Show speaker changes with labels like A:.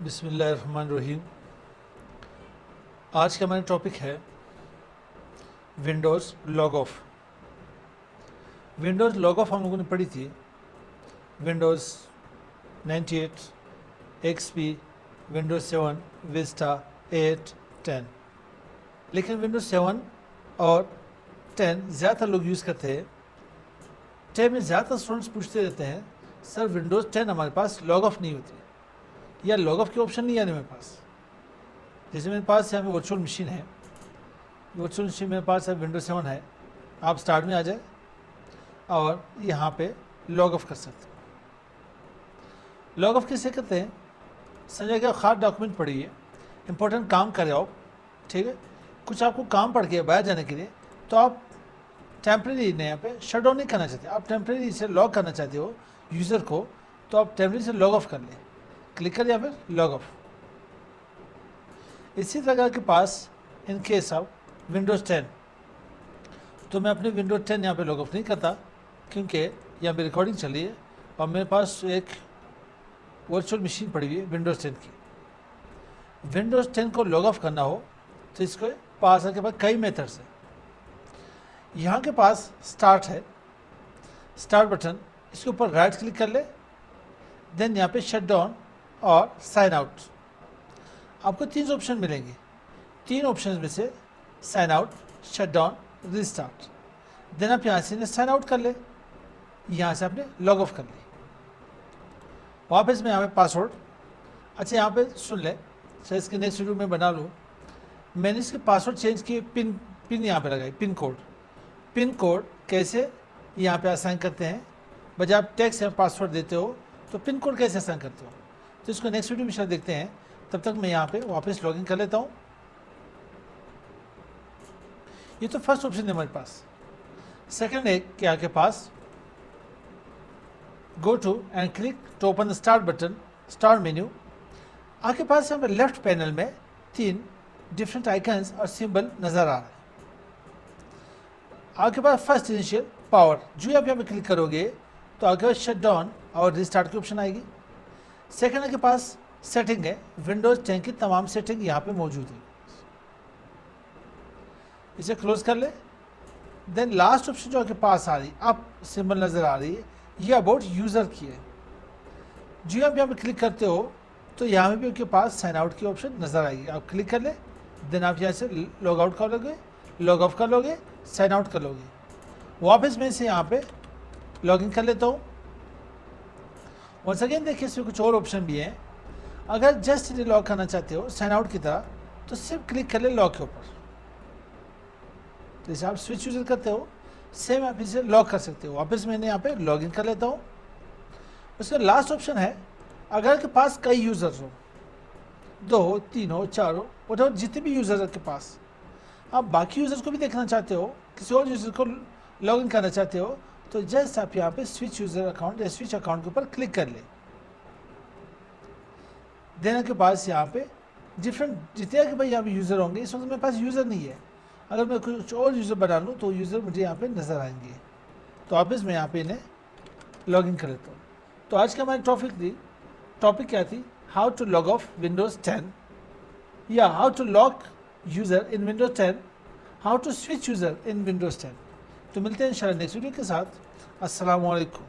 A: बिस्मिल्लाहिर्रहमानिर्रहीम। आज का हमारा टॉपिक है Windows log off. Windows log of हम लोगों ने पढ़ी थी विंडोज़ 98, XP, विंडोज़ 7, विस्टा, 8, 10। लेकिन विंडोज़ 7 और 10 ज़्यादातर लोग यूज़ करते हैं। 10 में ज़्यादातर स्टूडेंट्स पूछते रहते हैं सर विंडोज़ 10 हमारे पास लॉग ऑफ नहीं होती या लॉग ऑफ के ऑप्शन नहीं आने मेरे पास। जैसे मेरे पास यहाँ पे वर्चुअल मशीन है, वर्चुअल मशीन मेरे पास है विंडोज 7 है। आप स्टार्ट में आ जाए और यहाँ पे लॉग ऑफ कर सकते हो। लॉग ऑफ किसे कहते हैं? समझिए कि खास डॉक्यूमेंट पढ़िए, इंपॉर्टेंट काम कर रहे हो, ठीक है, कुछ आपको काम पड़ गया बाहर जाने के लिए, तो आप टेम्प्रेरी यहाँ पे शट डाउन नहीं करना चाहते, आप टेम्प्रेरी से लॉग करना चाहते हो यूज़र को, तो आप टेम्प्रेरी से लॉग ऑफ कर लें, क्लिक कर या फिर लॉग ऑफ। इसी तरह के पास इन केस ऑफ विंडोज़ 10, तो मैं अपने विंडोज़ 10 यहाँ पे लॉग ऑफ नहीं करता क्योंकि यहाँ पे रिकॉर्डिंग चल रही है और मेरे पास एक वर्चुअल मशीन पड़ी हुई है विंडोज़ 10 की। विंडोज़ 10 को लॉग ऑफ करना हो तो इसको पास के पास कई मेथड्स है। यहाँ के पास स्टार्ट है, स्टार्ट बटन, इसके ऊपर राइट क्लिक कर ले, देन यहाँ पे शट डाउन और साइन आउट। आपको 3 ऑप्शन मिलेंगे, 3 ऑप्शन में से sign out, shut down, restart. Then आप यहाँ से साइन आउट कर ले, यहाँ से आपने लॉग ऑफ कर ली। वापस में यहाँ पे पासवर्ड, अच्छा यहाँ पे सुन ले, सर इसके नेक्स्ट वीडियो में बना लूँ। मैंने इसके पासवर्ड चेंज किए, पिन यहाँ पे लगाई, पिन कोड कैसे यहाँ पे असाइन करते हैं, बजाय आप टेक्स्ट या पासवर्ड देते हो तो पिन कोड कैसे असाइन करते हो, तो इसको नेक्स्ट वीडियो में शायद देखते हैं। तब तक मैं यहाँ पे वापस लॉगिन कर लेता हूँ। ये तो फर्स्ट ऑप्शन है हमारे पास। सेकंड है कि आपके पास go to and click to open the start button, start menu. आपके पास यहाँ पे लेफ्ट पैनल में 3 डिफरेंट आइकन्स और सिंबल नज़र आ रहा है। आपके पास फर्स्ट इनिशियल पावर, जो आप यहाँ पे क्लिक करोगे तो आपके पास शट डाउन और रिस्टार्ट की ऑप्शन आएगी। सेकंड के पास सेटिंग है, विंडोज़ 10 की तमाम सेटिंग यहाँ पे मौजूद है, इसे क्लोज कर ले। देन लास्ट ऑप्शन जो आपके पास आ रही, आप सिंबल नज़र आ रही है, ये अबाउट यूज़र की है। जो आप यहाँ पे क्लिक करते हो तो यहाँ पे भी आपके पास साइन आउट की ऑप्शन नज़र आएगी, आप क्लिक कर ले। देन आप यहाँ से लॉग आउट कर लोगे, लॉग ऑफ कर लोगे, साइन आउट कर लोगे। वापस मैं इसे यहाँ पे लॉगिन कर लेता हूँ। वंस अगेन देखिए इसमें कुछ और ऑप्शन भी हैं। अगर जस्ट इन्हें लॉक करना चाहते हो साइन आउट की तरह, तो सिर्फ क्लिक कर ले लॉक के ऊपर। जैसे आप स्विच यूज़र करते हो सेम आप इसे लॉक कर सकते हो। वापस मैंने यहाँ पे लॉगिन कर लेता हूँ। उसका लास्ट ऑप्शन है, अगर के पास कई यूज़र्स हो, 2 हो, 3 हो, 4 हो, वो जितने भी यूज़र है के पास, आप बाकी यूज़र्स को भी देखना चाहते हो, किसी और यूज़र को लॉगिन करना चाहते हो, तो जस्ट आप यहाँ पे स्विच यूज़र अकाउंट या स्विच अकाउंट के ऊपर क्लिक कर ले। देने के पास यहाँ पे डिफरेंट जितने के भाई यहाँ पे यूज़र होंगे, इस वक्त मेरे पास यूज़र नहीं है। अगर मैं कुछ और यूज़र बना लूँ तो यूज़र मुझे यहाँ पे नज़र आएंगे। तो वापस मैं यहाँ पे इन्हें लॉगिन कर लेता हूँ। तो आज का हमारी टॉपिक क्या थी? How to log off Windows 10 या how to lock user in Windows 10, how to switch user in Windows 10। तो मिलते हैं इंशाल्लाह नेक्स्ट वीडियो के साथ। अस्सलाम वालेकुम।